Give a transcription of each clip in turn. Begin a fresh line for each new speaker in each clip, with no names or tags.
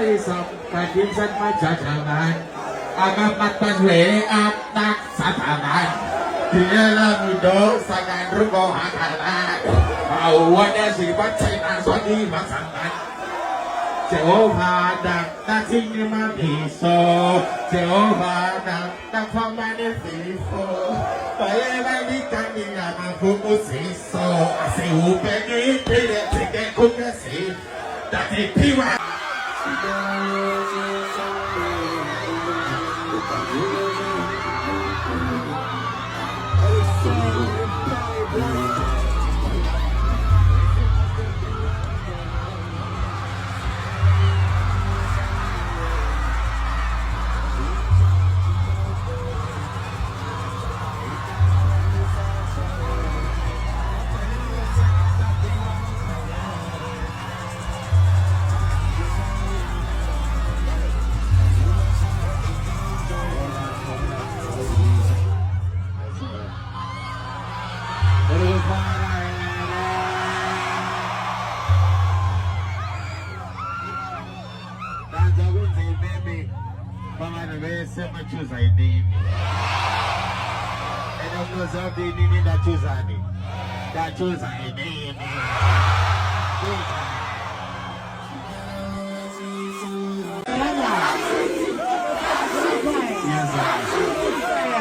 Isang kadinsan majajangan Aga patpaswe at naksataman Dia lamudo sangan rugo hakalan Awan sipat sinaswadi masangan Jehovah nating mapiso Jehovah nakfang manifesto Paya manikan niya mapupusiso Asi upeni pide sige kukasi Dati piwa Choose ini, and of course, of the ini that choose ini, that choose ini. Yes, sir.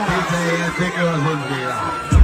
I think it was in there.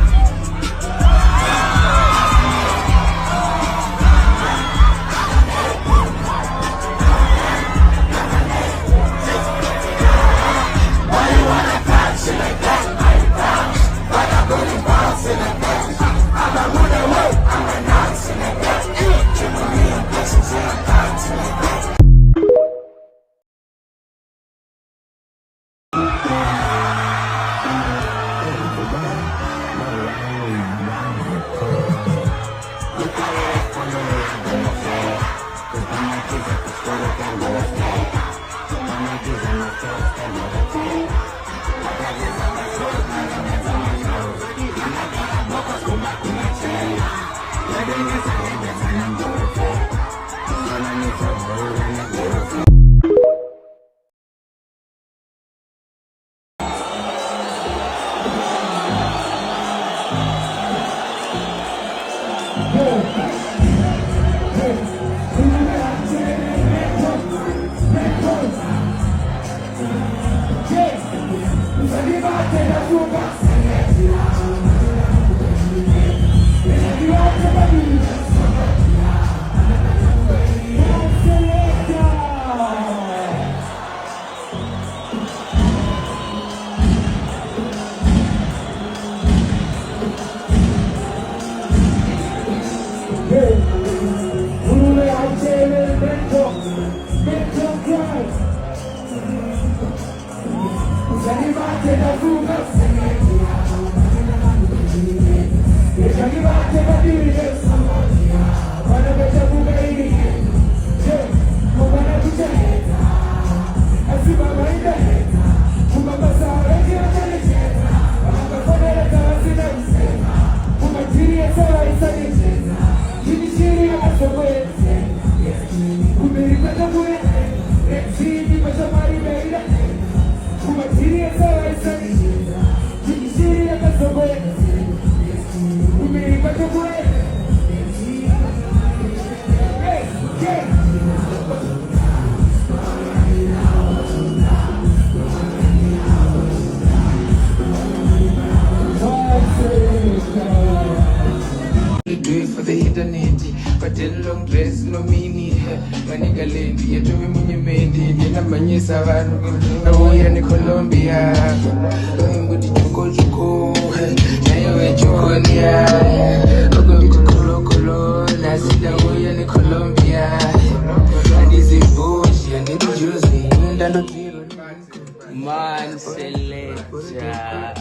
Man Selecta.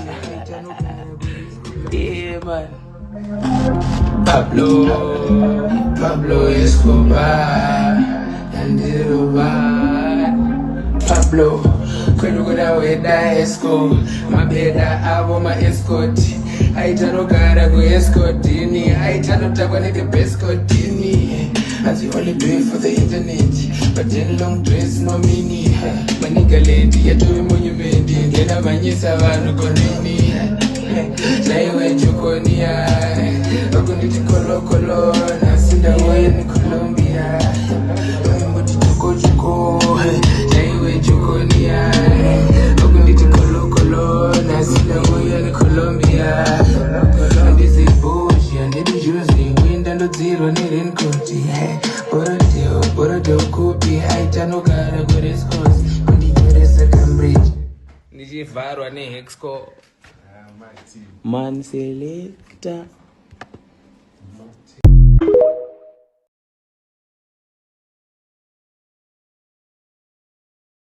Yeah, man. Pablo Escobar and Diruban.
flow. Kwenu kuna weda esco. Mabeda abo ma escort. Haitano gara go escortini. Haitano takwa nige pescotini. As you only do it for the internet. But then long dress no mini. Maniga lady ya tuwe monumendi. Ngena manyisa vanu konini. Naiwe chukonia. Okuniti kolo kolo. Nasinda we ni Colombia. Okuniti chuko chuko. Naiwe chukonia. Okuniti kolo kolo. Nasinda we ni Colombia. And this is bullshit. And they be using wind and the zero ni raincoat. Borodeo kupi. Haitano gara go rescos. Kundi geresa Cambridge.
Nijivarwa ne Hexco Man selector